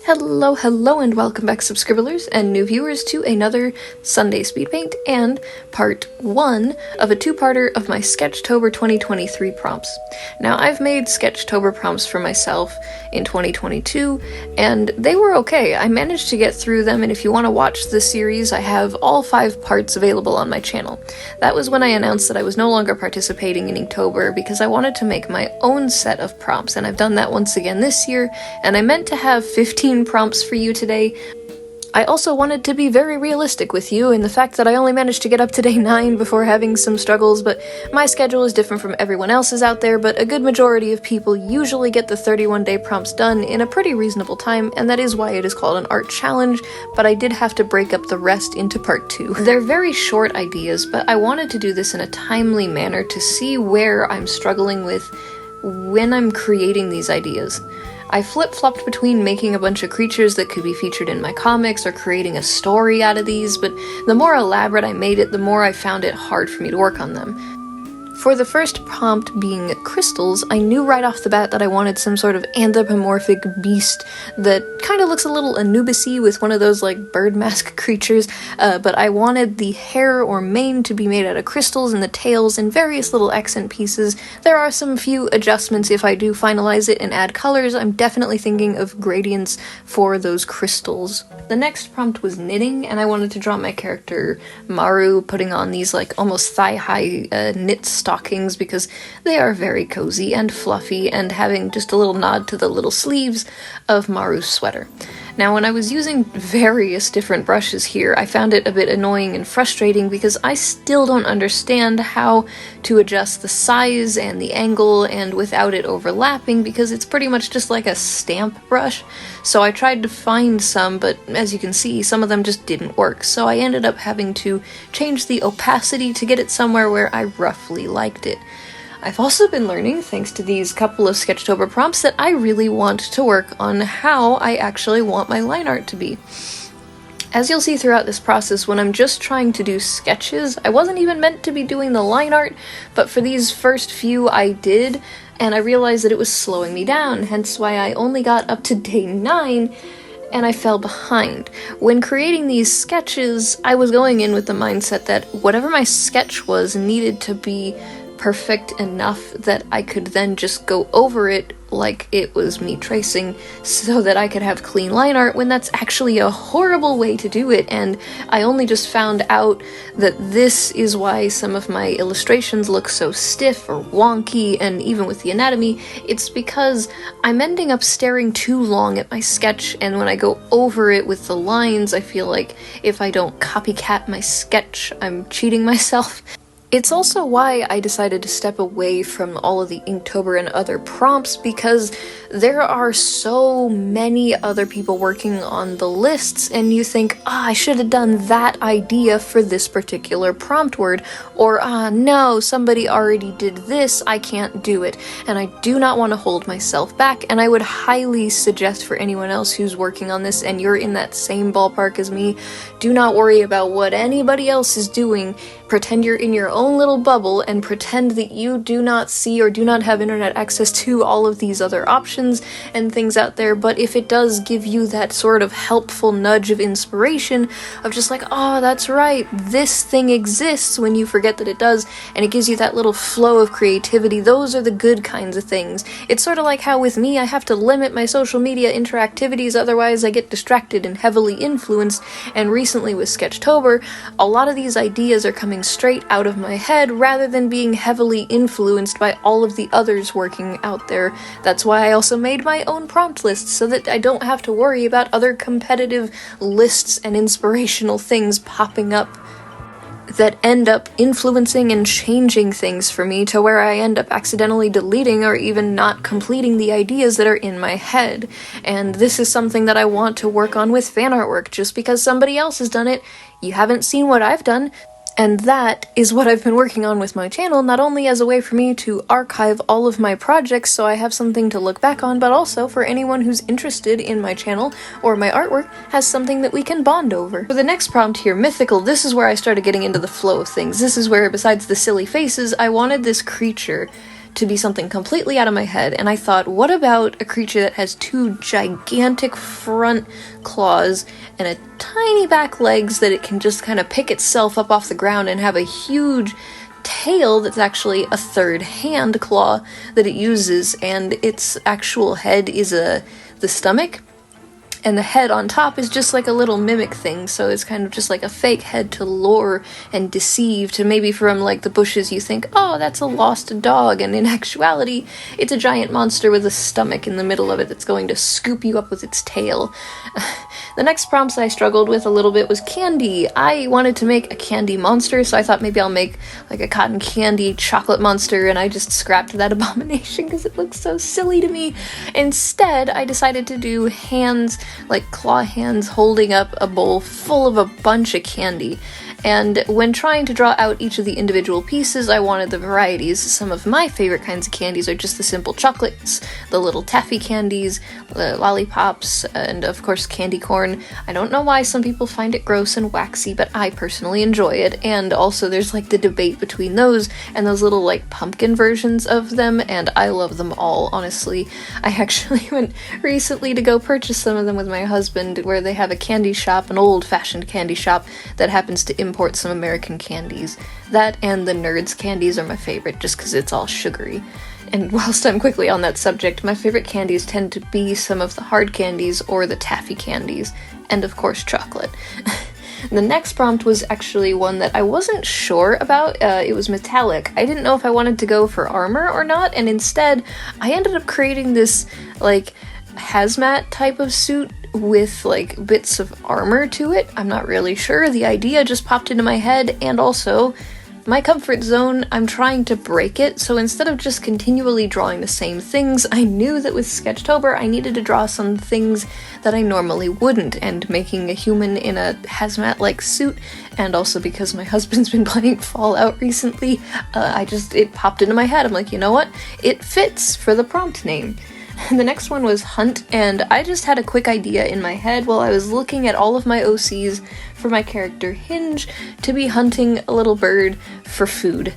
Hello, and welcome back, subscribers and new viewers, to another Sunday speed paint and part 1 of a two-parter of my Sketchtober 2023 prompts. Now, I've made Sketchtober prompts for myself in 2022, and they were okay. I managed to get through them, and if you want to watch the series, I have all 5 parts available on my channel. That was when I announced that I was no longer participating in Inktober because I wanted to make my own set of prompts, and I've done that once again this year, and I meant to have 15 prompts for you today. I also wanted to be very realistic with you in the fact that I only managed to get up to day 9 before having some struggles, but my schedule is different from everyone else's out there, but a good majority of people usually get the 31-day prompts done in a pretty reasonable time, and that is why it is called an art challenge, but I did have to break up the rest into part 2. They're very short ideas, but I wanted to do this in a timely manner to see where I'm struggling with when I'm creating these ideas. I flip-flopped between making a bunch of creatures that could be featured in my comics or creating a story out of these, but the more elaborate I made it, the more I found it hard for me to work on them. For the first prompt being crystals, I knew right off the bat that I wanted some sort of anthropomorphic beast that kind of looks a little Anubis-y with one of those like bird mask creatures, but I wanted the hair or mane to be made out of crystals and the tails and various little accent pieces. There are some few adjustments if I do finalize it and add colors. I'm definitely thinking of gradients for those crystals. The next prompt was knitting, and I wanted to draw my character Maru putting on these like almost thigh-high knit stockings because they are very cozy and fluffy, and having just a little nod to the little sleeves of Maru's sweater. Now, when I was using various different brushes here, I found it a bit annoying and frustrating because I still don't understand how to adjust the size and the angle and without it overlapping, because it's pretty much just like a stamp brush. So I tried to find some, but as you can see, some of them just didn't work. So I ended up having to change the opacity to get it somewhere where I roughly liked it. I've also been learning, thanks to these couple of Sketchtober prompts, that I really want to work on how I actually want my line art to be. As you'll see throughout this process, when I'm just trying to do sketches, I wasn't even meant to be doing the line art, but for these first few I did, and I realized that it was slowing me down, hence why I only got up to day 9, and I fell behind. When creating these sketches, I was going in with the mindset that whatever my sketch was needed to be perfect enough that I could then just go over it like it was me tracing so that I could have clean line art, when that's actually a horrible way to do it. And I only just found out that this is why some of my illustrations look so stiff or wonky, and even with the anatomy, it's because I'm ending up staring too long at my sketch, and when I go over it with the lines, I feel like if I don't copycat my sketch, I'm cheating myself. It's also why I decided to step away from all of the Inktober and other prompts, because there are so many other people working on the lists, and you think, I should have done that idea for this particular prompt word, or no, somebody already did this, I can't do it. And I do not want to hold myself back, and I would highly suggest for anyone else who's working on this and you're in that same ballpark as me, do not worry about what anybody else is doing. Pretend you're in your own little bubble and pretend that you do not see or do not have internet access to all of these other options and things out there. But if it does give you that sort of helpful nudge of inspiration of just like, oh, that's right, this thing exists, when you forget that it does, and it gives you that little flow of creativity, those are the good kinds of things. It's sort of like how with me, I have to limit my social media interactivities, otherwise I get distracted and heavily influenced. And recently with Sketchtober, a lot of these ideas are coming straight out of my head rather than being heavily influenced by all of the others working out there. That's why I also made my own prompt list, so that I don't have to worry about other competitive lists and inspirational things popping up that end up influencing and changing things for me to where I end up accidentally deleting or even not completing the ideas that are in my head. And this is something that I want to work on with fan artwork. Just because somebody else has done it, you haven't seen what I've done. And that is what I've been working on with my channel, not only as a way for me to archive all of my projects so I have something to look back on, but also for anyone who's interested in my channel or my artwork has something that we can bond over. For the next prompt here, mythical, this is where I started getting into the flow of things. This is where, besides the silly faces, I wanted this creature to be something completely out of my head, and I thought, what about a creature that has two gigantic front claws and a tiny back legs that it can just kind of pick itself up off the ground and have a huge tail that's actually a third hand claw that it uses, and its actual head is the stomach, and the head on top is just like a little mimic thing, so it's kind of just like a fake head to lure and deceive. To maybe from like the bushes you think, oh, that's a lost dog, and in actuality it's a giant monster with a stomach in the middle of it that's going to scoop you up with its tail. The next prompts I struggled with a little bit was candy. I wanted to make a candy monster, so I thought maybe I'll make like a cotton candy chocolate monster, and I just scrapped that abomination because it looks so silly to me. Instead, I decided to do hands, like claw hands holding up a bowl full of a bunch of candy. And when trying to draw out each of the individual pieces, I wanted the varieties. Some of my favorite kinds of candies are just the simple chocolates, the little taffy candies, the lollipops, and of course candy corn. I don't know why some people find it gross and waxy, but I personally enjoy it. And also there's like the debate between those and those little like pumpkin versions of them, and I love them all, honestly. I actually went recently to go purchase some of them with my husband, where they have a candy shop, an old-fashioned candy shop that happens to import some American candies. That and the Nerds candies are my favorite, just because it's all sugary. And whilst I'm quickly on that subject, my favorite candies tend to be some of the hard candies or the taffy candies, and of course chocolate. The next prompt was actually one that I wasn't sure about. It was metallic. I didn't know if I wanted to go for armor or not, and instead I ended up creating this like hazmat type of suit with like bits of armor to it. I'm not really sure. The idea just popped into my head, and also my comfort zone, I'm trying to break it, so instead of just continually drawing the same things, I knew that with Sketchtober I needed to draw some things that I normally wouldn't, and making a human in a hazmat-like suit, and also because my husband's been playing Fallout recently, it popped into my head. I'm like, you know what? It fits for the prompt name. The next one was hunt, and I just had a quick idea in my head while I was looking at all of my OCs for my character Hinge to be hunting a little bird for food.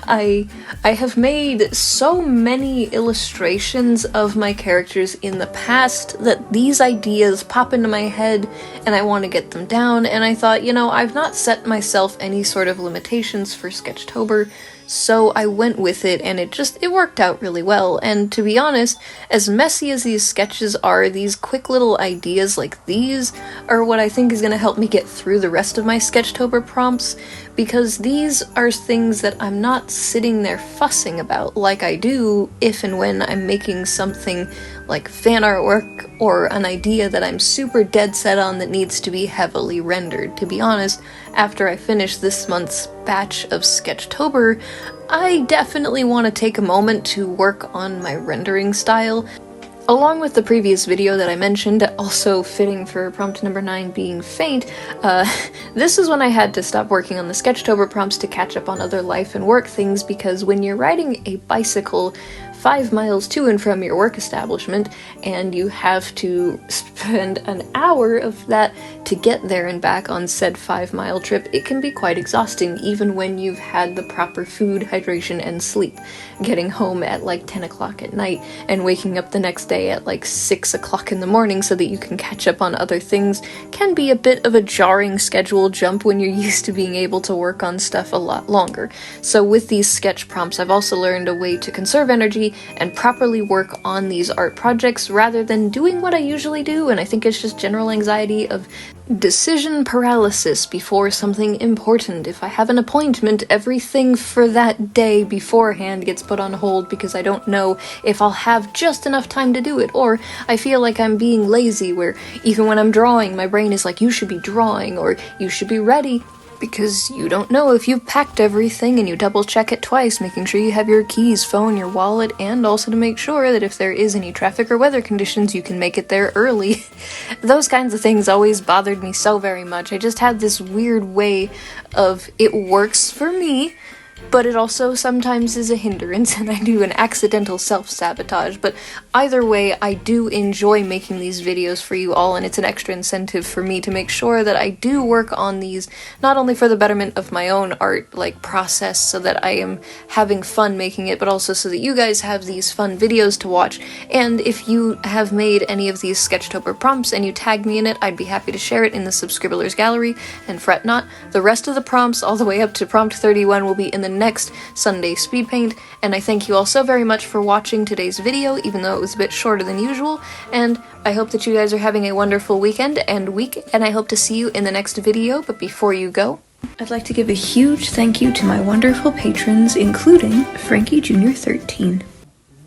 I have made so many illustrations of my characters in the past that these ideas pop into my head and I want to get them down, and I thought, you know, I've not set myself any sort of limitations for Sketchtober, so I went with it, and it worked out really well. And to be honest, as messy as these sketches are, these quick little ideas like these are what I think is going to help me get through the rest of my Sketchtober prompts, because these are things that I'm not sitting there fussing about like I do if and when I'm making something like fan artwork or an idea that I'm super dead set on that needs to be heavily rendered. To be honest, after I finish this month's batch of Sketchtober, I definitely want to take a moment to work on my rendering style. Along with the previous video that I mentioned, also fitting for prompt number 9 being faint, this is when I had to stop working on the Sketchtober prompts to catch up on other life and work things, because when you're riding a bicycle 5 miles to and from your work establishment, and you have to spend an hour of that to get there and back on said 5-mile trip, it can be quite exhausting even when you've had the proper food, hydration, and sleep. Getting home at like 10 o'clock at night and waking up the next day at like 6 o'clock in the morning so that you can catch up on other things can be a bit of a jarring schedule jump when you're used to being able to work on stuff a lot longer. So with these sketch prompts, I've also learned a way to conserve energy and properly work on these art projects rather than doing what I usually do, and I think it's just general anxiety of decision paralysis before something important. If I have an appointment, everything for that day beforehand gets put on hold because I don't know if I'll have just enough time to do it, or I feel like I'm being lazy, where even when I'm drawing, my brain is like, you should be drawing, or you should be ready, because you don't know if you've packed everything, and you double check it twice, making sure you have your keys, phone, your wallet, and also to make sure that if there is any traffic or weather conditions, you can make it there early. Those kinds of things always bothered me so very much. I just had this weird way of, it works for me, but it also sometimes is a hindrance, and I do an accidental self-sabotage. But either way, I do enjoy making these videos for you all, and it's an extra incentive for me to make sure that I do work on these, not only for the betterment of my own art, like, process, so that I am having fun making it, but also so that you guys have these fun videos to watch. And if you have made any of these Sketchtober prompts and you tag me in it, I'd be happy to share it in the Subscribblers gallery, and fret not, the rest of the prompts, all the way up to prompt 31, will be in the next Sunday speed paint. And I thank you all so very much for watching today's video, even though it was a bit shorter than usual, and I hope that you guys are having a wonderful weekend and week, and I hope to see you in the next video. But before you go, I'd like to give a huge thank you to my wonderful patrons, including Frankie Jr. 13.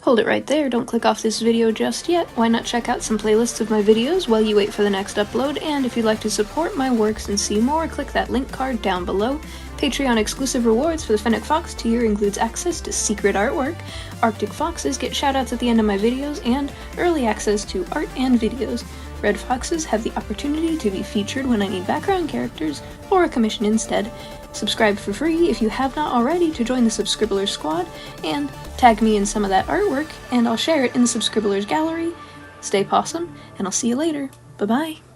Hold it right there, don't click off this video just yet. Why not check out some playlists of my videos while you wait for the next upload, and if you'd like to support my works and see more, click that link card down below. Patreon exclusive rewards for the Fennec Fox tier includes access to secret artwork, Arctic Foxes get shoutouts at the end of my videos, and early access to art and videos. Red Foxes have the opportunity to be featured when I need background characters or a commission instead. Subscribe for free if you have not already to join the Subscribblers squad, and tag me in some of that artwork and I'll share it in the Subscribblers gallery. Stay possum, and I'll see you later. Bye-bye.